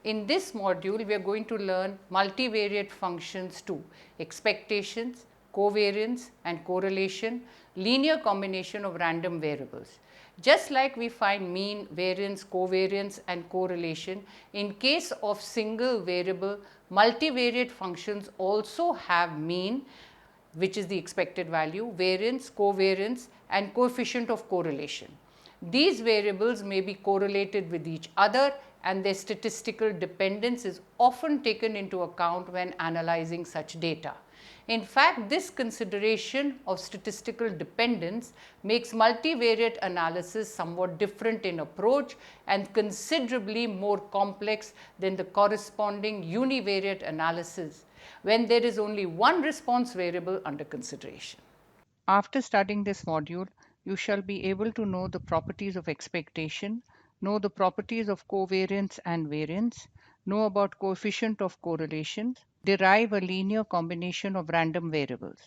In this module, we are going to learn multivariate functions too: expectations, covariance and correlation, linear combination of random variables. Just like we find mean, variance, covariance and correlation, in case of single variable, multivariate functions also have mean, which is the expected value, variance, covariance and coefficient of correlation. These variables may be correlated with each other, and their statistical dependence is often taken into account when analyzing such data. In fact, this consideration of statistical dependence makes multivariate analysis somewhat different in approach and considerably more complex than the corresponding univariate analysis when there is only one response variable under consideration. After studying this module, you shall be able to know the properties of expectation, know the properties of covariance and variance, know about coefficient of correlation, derive a linear combination of random variables.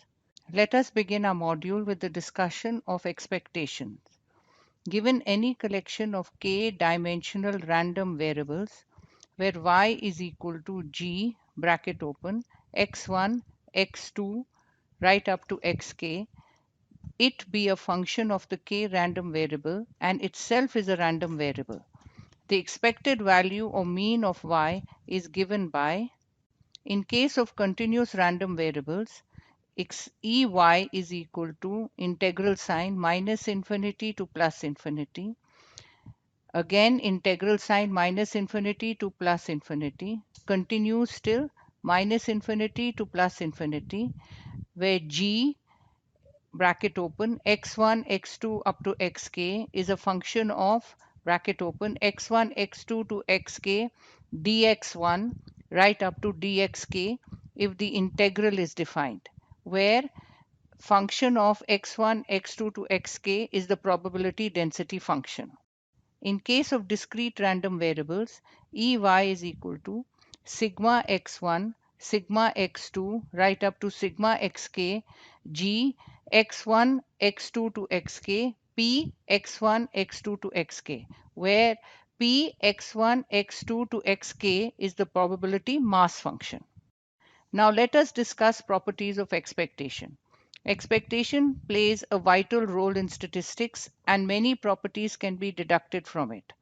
Let us begin our module with the discussion of expectations. Given any collection of k dimensional random variables where y is equal to g bracket open x1, x2 right up to xk, it be a function of the k random variable and itself is a random variable. The expected value or mean of y is given by, in case of continuous random variables, ey is equal to integral sign minus infinity to plus infinity, again integral sign minus infinity to plus infinity, continues till minus infinity to plus infinity, where g bracket open x1 x2 up to xk is a function of bracket open x1 x2 to xk dx1 right up to dxk if the integral is defined, where function of x1 x2 to xk is the probability density function. In case of discrete random variables, Ey is equal to sigma x1, sigma x2, right up to sigma xk, g x1, x2 to xk, p x1, x2 to xk, where p x1, x2 to xk is the probability mass function. Now let us discuss properties of expectation. Expectation plays a vital role in statistics and many properties can be deducted from it.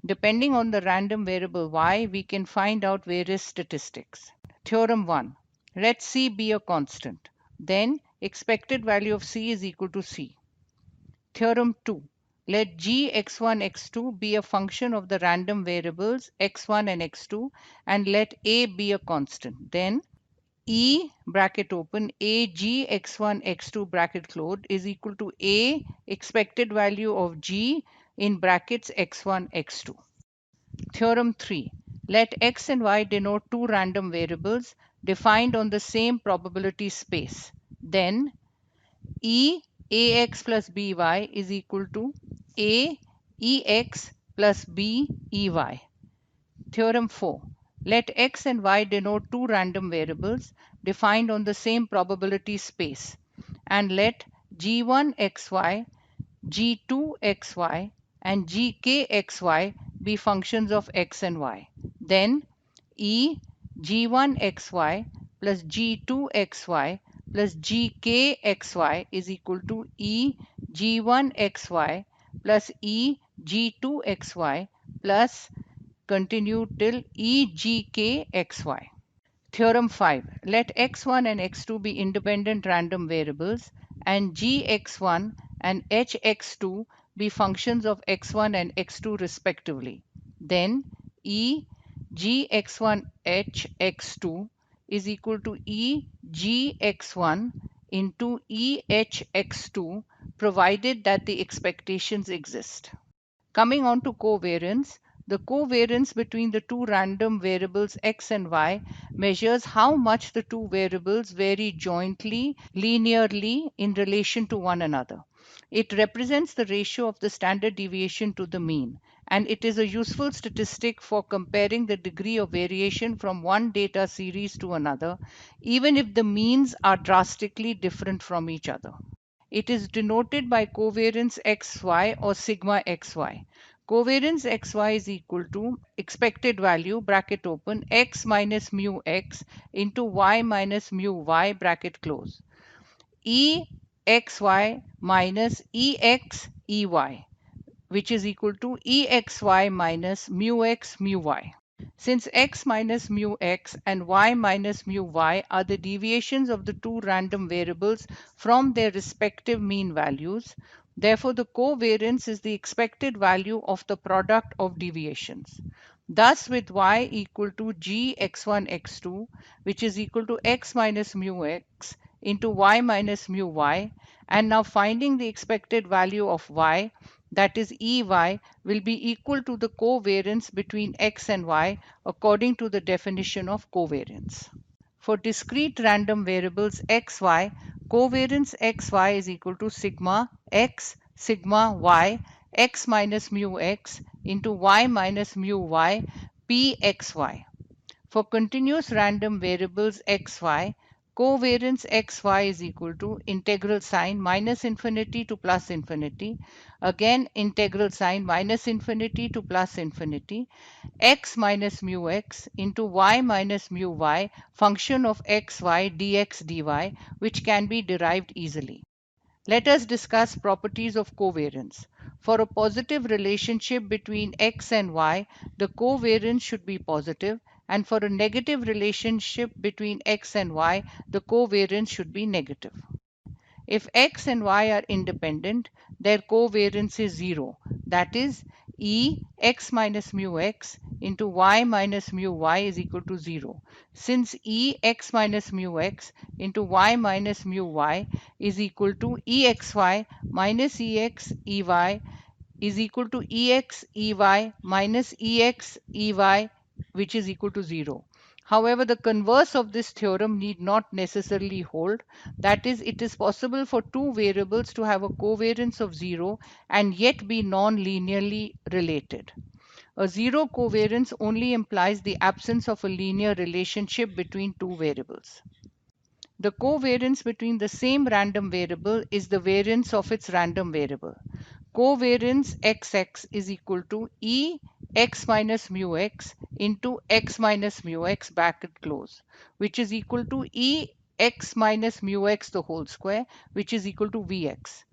Depending on the random variable y, we can find out various statistics. Theorem 1. Let c be a constant. Then expected value of c is equal to c. Theorem 2. Let g x1 x2 be a function of the random variables x1 and x2 and let a be a constant. Then E bracket open AG x1 x2 bracket closed is equal to A expected value of G in brackets x1 x2. Theorem 3. Let x and y denote two random variables defined on the same probability space. Then E ax plus by is equal to A ex plus b ey. Theorem 4. Let x and y denote two random variables defined on the same probability space, and let g1xy, g2xy, and gkxy be functions of x and y. Then E g1xy plus g2xy plus gkxy is equal to E g1xy plus E g2xy plus continue till EGKXY. Theorem 5. Let x1 and x2 be independent random variables and gx1 and hx2 be functions of x1 and x2 respectively. Then E gx1 hx2 is equal to E gx1 into E hx2 provided that the expectations exist. Coming on to covariance, the covariance between the two random variables x and y measures how much the two variables vary jointly, linearly in relation to one another. It represents the ratio of the standard deviation to the mean, and it is a useful statistic for comparing the degree of variation from one data series to another, even if the means are drastically different from each other. It is denoted by covariance xy or sigma xy. Covariance xy is equal to expected value bracket open x minus mu x into y minus mu y bracket close. Exy minus ey, which is equal to exy minus mu x mu y. Since x minus mu x and y minus mu y are the deviations of the two random variables from their respective mean values, therefore the covariance is the expected value of the product of deviations. Thus, with y equal to g x1 x2, which is equal to x minus mu x into y minus mu y, and now finding the expected value of y, that is Ey, will be equal to the covariance between x and y according to the definition of covariance. For discrete random variables xy, covariance xy is equal to sigma x sigma y x minus mu x into y minus mu y pxy. For continuous random variables xy, covariance xy is equal to integral sign minus infinity to plus infinity, again integral sign minus infinity to plus infinity, x minus mu x into y minus mu y function of xy dx dy, which can be derived easily. Let us discuss properties of covariance. For a positive relationship between x and y, the covariance should be positive, and for a negative relationship between x and y, the covariance should be negative. If x and y are independent, their covariance is 0. That is, x minus mu x into y minus mu y is equal to 0. Since x minus mu x into y minus mu y is equal to exy minus ey is equal to ey minus ey, which is equal to 0. However, the converse of this theorem need not necessarily hold. That is, it is possible for two variables to have a covariance of 0 and yet be non-linearly related. A zero covariance only implies the absence of a linear relationship between two variables. The covariance between the same random variable is the variance of its random variable. Covariance xx is equal to x minus mu x into x minus mu x bracket close, which is equal to x minus mu x the whole square, which is equal to vx.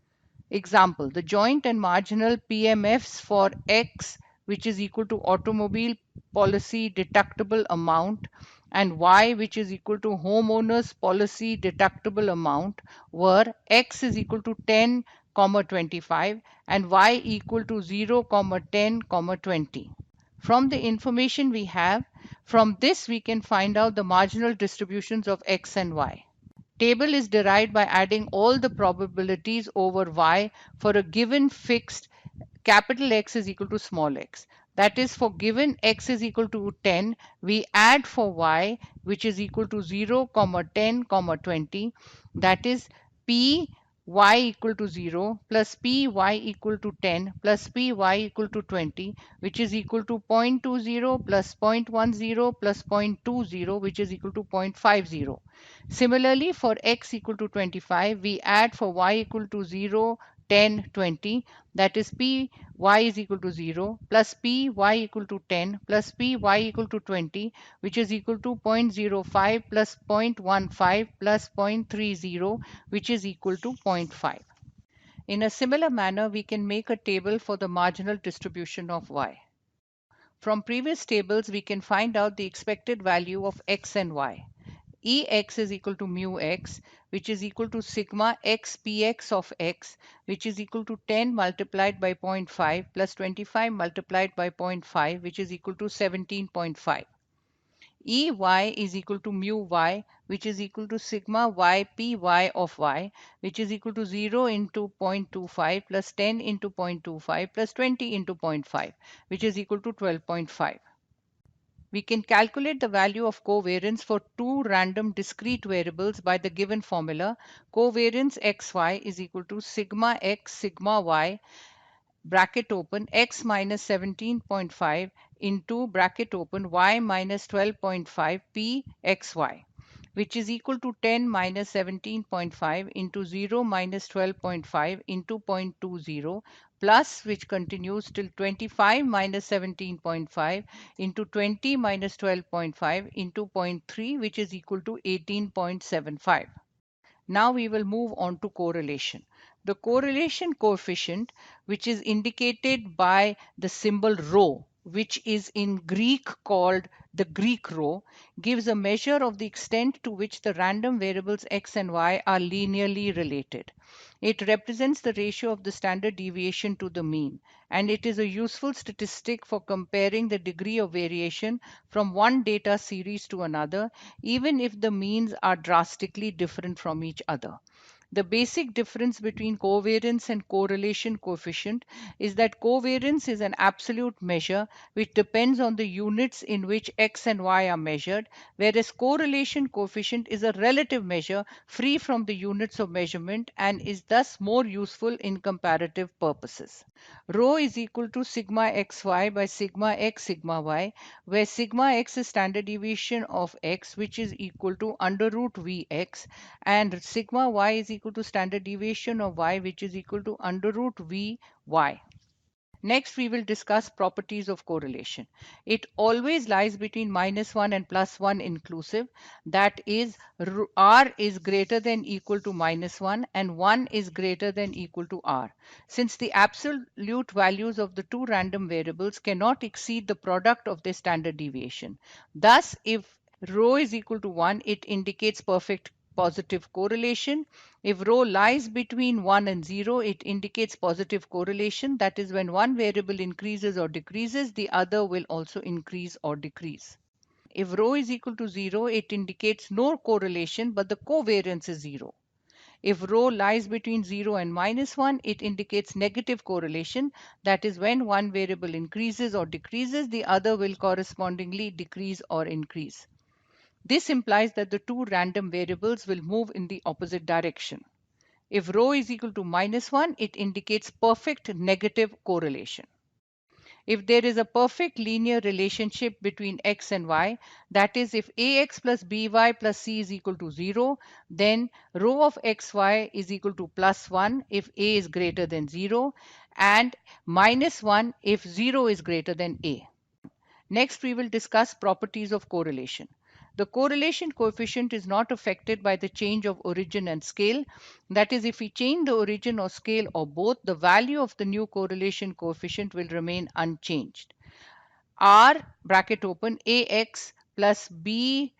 Example, the joint and marginal PMFs for X, which is equal to automobile policy deductible amount, and Y, which is equal to homeowners policy deductible amount, were X is equal to 10, 25 and Y equal to 0, 10, 20. From the information we have, from this we can find out the marginal distributions of X and Y. Table is derived by adding all the probabilities over y for a given fixed capital X is equal to small x. That is, for given x is equal to 10, we add for y, which is equal to 0, 10, 20. That is, p y equal to 0 plus p y equal to 10 plus p y equal to 20, which is equal to 0.20 plus 0.10 plus 0.20, which is equal to 0.50. Similarly, for x equal to 25, we add for y equal to 0, 10, 20. That is, p y is equal to 0 plus p y equal to 10 plus p y equal to 20, which is equal to 0.05 plus 0.15 plus 0.30, which is equal to 0.5. In a similar manner, we can make a table for the marginal distribution of y. From previous tables, we can find out the expected value of x and y. Ex is equal to mu x, which is equal to sigma x px of x, which is equal to 10 multiplied by 0.5 plus 25 multiplied by 0.5, which is equal to 17.5. Ey is equal to mu y, which is equal to sigma y py of y, which is equal to 0 into 0.25 plus 10 into 0.25 plus 20 into 0.5, which is equal to 12.5. We can calculate the value of covariance for two random discrete variables by the given formula. Covariance xy is equal to sigma x sigma y bracket open x minus 17.5 into bracket open y minus 12.5 p xy, which is equal to 10 minus 17.5 into 0 minus 12.5 into 0.20 plus, which continues till 25 minus 17.5 into 20 minus 12.5 into zero point 0.3, which is equal to 18.75. Now we will move on to correlation. The correlation coefficient, which is indicated by the symbol rho, which is in Greek called the Greek rho, gives a measure of the extent to which the random variables x and y are linearly related. It represents the ratio of the standard deviation to the mean, and it is a useful statistic for comparing the degree of variation from one data series to another, even if the means are drastically different from each other. The basic difference between covariance and correlation coefficient is that covariance is an absolute measure which depends on the units in which x and y are measured, whereas correlation coefficient is a relative measure free from the units of measurement and is thus more useful in comparative purposes. Rho is equal to sigma xy by sigma x sigma y, where sigma x is standard deviation of x, which is equal to under root vx, and sigma y is equal to standard deviation of y, which is equal to under root vy. Next, we will discuss properties of correlation. It always lies between -1 and +1 inclusive. That is, r is greater than equal to -1 and 1 is greater than equal to r. Since the absolute values of the two random variables cannot exceed the product of their standard deviation. Thus, if rho is equal to 1, it indicates perfect positive correlation. If rho lies between 1 and 0, it indicates positive correlation. That is, when one variable increases or decreases, the other will also increase or decrease. If rho is equal to 0, it indicates no correlation, but the covariance is 0. If rho lies between 0 and -1, it indicates negative correlation. That is, when one variable increases or decreases, the other will correspondingly decrease or increase. This implies that the two random variables will move in the opposite direction. If rho is equal to -1, it indicates perfect negative correlation. If there is a perfect linear relationship between x and y, that is, if ax plus by plus c is equal to 0, then rho of xy is equal to +1 if a is greater than 0 and -1 if 0 is greater than a. Next, we will discuss properties of correlation. The correlation coefficient is not affected by the change of origin and scale. That is, if we change the origin or scale or both, the value of the new correlation coefficient will remain unchanged. R bracket open ax plus b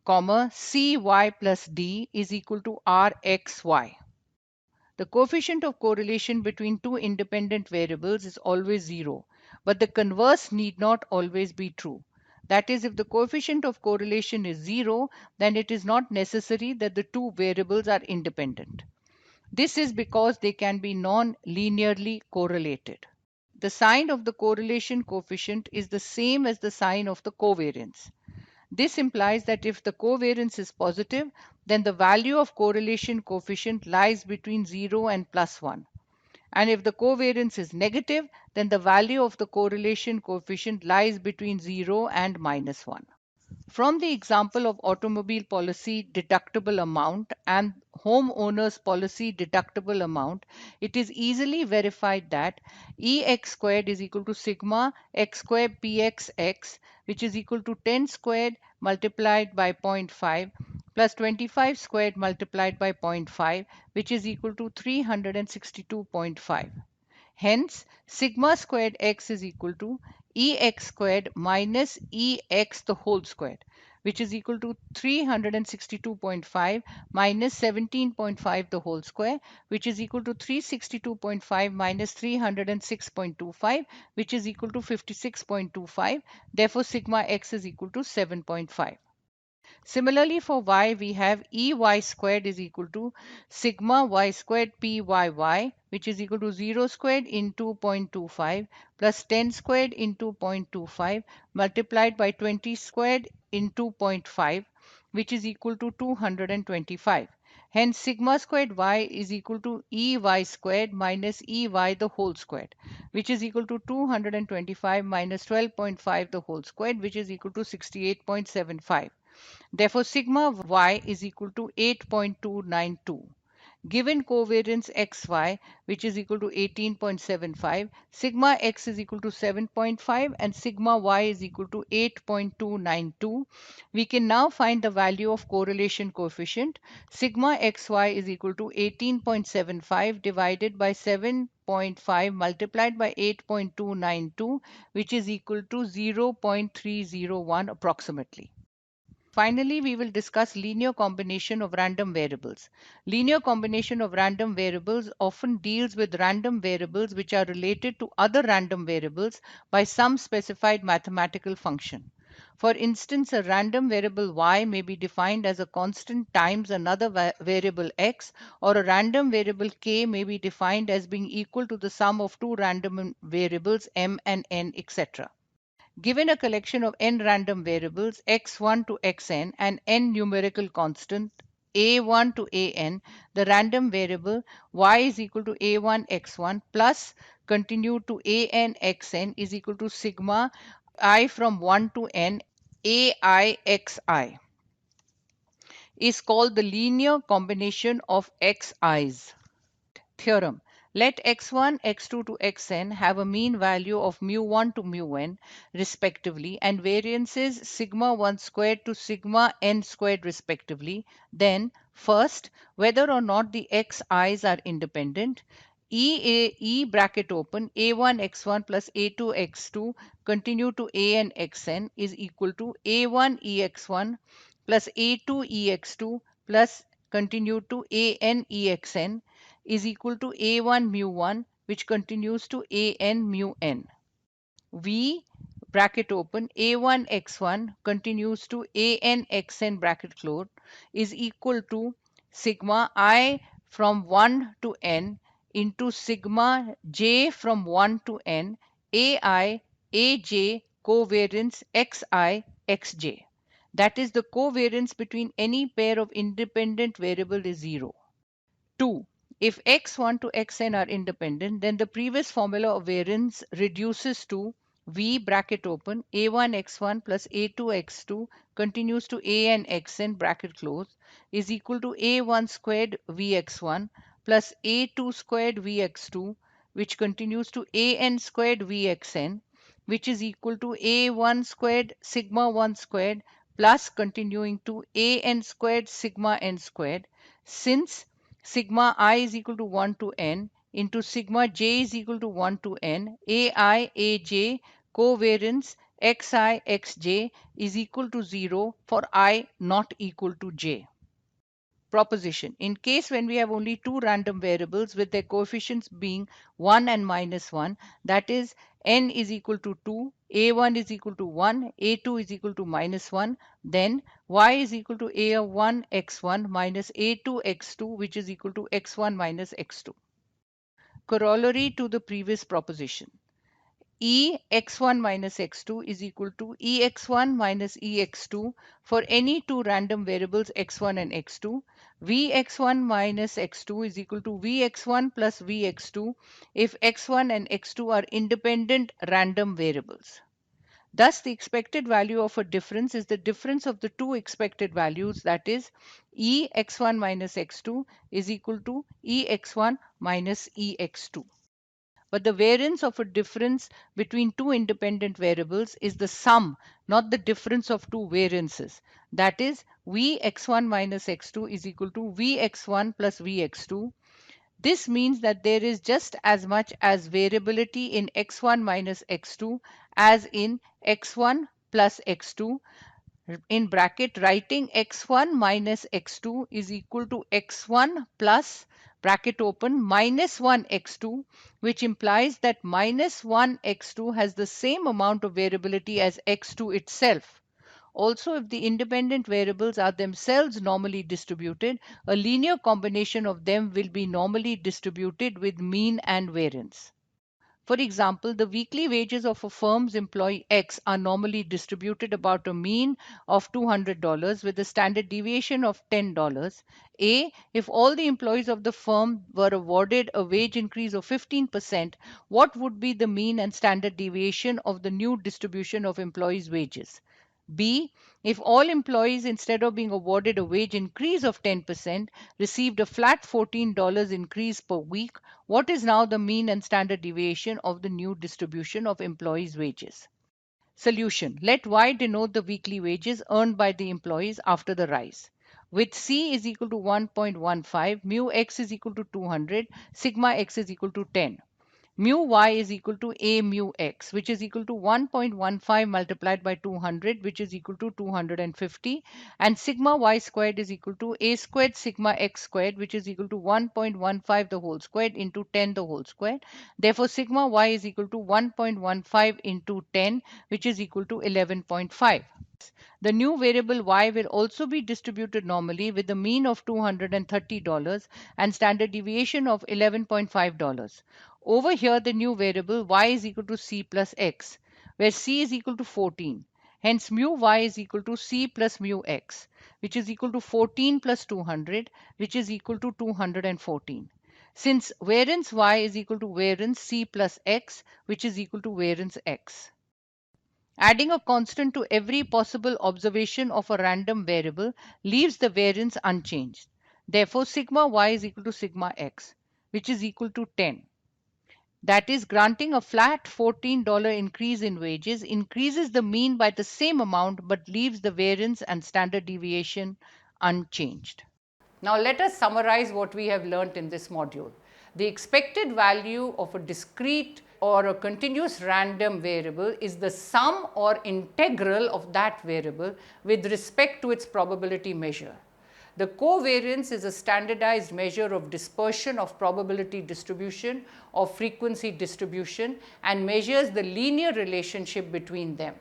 comma cy plus d is equal to rxy. The coefficient of correlation between two independent variables is always 0, but the converse need not always be true. That is, if the coefficient of correlation is 0, then it is not necessary that the two variables are independent. This is because they can be non-linearly correlated. The sign of the correlation coefficient is the same as the sign of the covariance. This implies that if the covariance is positive, then the value of correlation coefficient lies between 0 and +1. And if the covariance is negative, then the value of the correlation coefficient lies between 0 and -1. From the example of automobile policy deductible amount and homeowners policy deductible amount, it is easily verified that Ex squared is equal to sigma x squared pxx, which is equal to 10 squared multiplied by 0.5 plus 25 squared multiplied by 0.5, which is equal to 362.5. Hence, sigma squared x is equal to Ex squared minus Ex the whole squared, which is equal to 362.5 minus 17.5 the whole square, which is equal to 362.5 minus 306.25, which is equal to 56.25. Therefore, sigma x is equal to 7.5. Similarly, for y, we have Ey squared is equal to sigma y squared pyy, which is equal to 0 squared into 0.25 plus 10 squared into 0.25 multiplied by 20 squared into 0.5, which is equal to 225. Hence, sigma squared y is equal to Ey squared minus Ey the whole squared, which is equal to 225 minus 12.5 the whole squared, which is equal to 68.75. Therefore, sigma y is equal to 8.292. Given covariance xy, which is equal to 18.75, sigma x is equal to 7.5 and sigma y is equal to 8.292, we can now find the value of correlation coefficient. Sigma xy is equal to 18.75 divided by 7.5 multiplied by 8.292, which is equal to 0.301 approximately. Finally, we will discuss linear combination of random variables. Linear combination of random variables often deals with random variables which are related to other random variables by some specified mathematical function. For instance, a random variable y may be defined as a constant times another variable x, or a random variable k may be defined as being equal to the sum of two random variables m and n, etc. Given a collection of n random variables x1 to xn and n numerical constant a1 to an, the random variable y is equal to a1 x1 plus continue to an xn is equal to sigma I from 1 to n ai xi is called the linear combination of xi's. Theorem. Let x1, x2 to xn have a mean value of mu1 to mun respectively and variances sigma 1 squared to sigma n squared respectively. Then, first, whether or not the xi's are independent. E bracket open a1 x1 plus a2 x2 continue to an xn is equal to a1 ex1 plus a2 ex2 plus continue to an exn is equal to a1 mu1, which continues to an mu n. V bracket open a1 x1 continues to an xn bracket close is equal to sigma I from 1 to n into sigma j from 1 to n ai aj covariance xi xj. That is, the covariance between any pair of independent variable is 0. 2. If x1 to xn are independent, then the previous formula of variance reduces to v bracket open a1 x1 plus a2 x2 continues to an xn bracket close is equal to a1 squared vx1 plus a2 squared vx2, which continues to an squared vxn, which is equal to a1 squared sigma 1 squared plus continuing to an squared sigma n squared, since sigma I is equal to 1 to n into sigma j is equal to 1 to n ai aj covariance xi xj is equal to 0 for I not equal to j. Proposition. In case when we have only two random variables with their coefficients being 1 and minus 1, that is n is equal to 2, a1 is equal to 1, a2 is equal to minus 1, then y is equal to a1 x1 minus a2 x2, which is equal to x1 minus x2. Corollary to the previous proposition. E x1 minus x2 is equal to ex1 minus ex2 for any two random variables x1 and x2. Vx1 minus x2 is equal to vx1 plus vx2 if x1 and x2 are independent random variables. Thus, the expected value of a difference is the difference of the two expected values, that is, ex1 minus x2 is equal to ex1 minus ex2. But the variance of a difference between two independent variables is the sum, not the difference of two variances. That is, vx1 minus x2 is equal to vx1 plus vx2. This means that there is just as much as variability in x1 minus x2 as in x1 plus x2. In bracket, writing x1 minus x2 is equal to x1 plus bracket open minus 1 x2, which implies that minus 1 x2 has the same amount of variability as x2 itself. Also, if the independent variables are themselves normally distributed, a linear combination of them will be normally distributed with mean and variance. For example, the weekly wages of a firm's employee X are normally distributed about a mean of $200 with a standard deviation of $10. A, if all the employees of the firm were awarded a wage increase of 15%, what would be the mean and standard deviation of the new distribution of employees' wages? B. If all employees, instead of being awarded a wage increase of 10%, received a flat $14 increase per week, what is now the mean and standard deviation of the new distribution of employees' wages? Solution. Let Y denote the weekly wages earned by the employees after the rise. With C is equal to 1.15, mu X is equal to 200, sigma X is equal to 10. Mu Y is equal to A mu X, which is equal to 1.15 multiplied by 200, which is equal to 250, and sigma Y squared is equal to A squared sigma X squared, which is equal to 1.15 the whole squared into 10 the whole squared. Therefore, sigma Y is equal to 1.15 into 10, which is equal to 11.5. The new variable Y will also be distributed normally with a mean of $230 and standard deviation of $11.5. Over here, the new variable Y is equal to C plus X, where C is equal to 14. Hence, mu Y is equal to C plus mu X, which is equal to 14 plus 200, which is equal to 214. Since variance Y is equal to variance C plus X, which is equal to variance X. Adding a constant to every possible observation of a random variable leaves the variance unchanged. Therefore, sigma Y is equal to sigma X, which is equal to 10. That is, granting a flat $14 increase in wages increases the mean by the same amount but leaves the variance and standard deviation unchanged. Now let us summarize what we have learnt in this module. The expected value of a discrete or a continuous random variable is the sum or integral of that variable with respect to its probability measure. The covariance is a standardized measure of dispersion of probability distribution or frequency distribution and measures the linear relationship between them.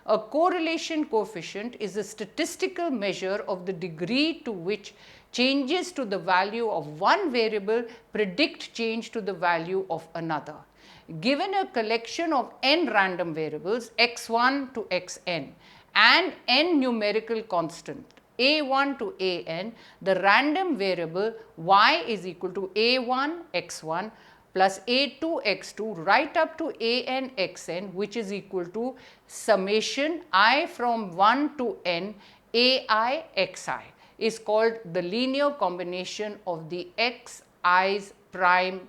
A correlation coefficient is a statistical measure of the degree to which changes to the value of one variable predict change to the value of another. Given a collection of n random variables x1 to xn and n numerical constant a1 to an, the random variable y is equal to a1 x1 plus a2 x2 right up to an xn, which is equal to summation I from 1 to n ai xi, is called the linear combination of the xi's prime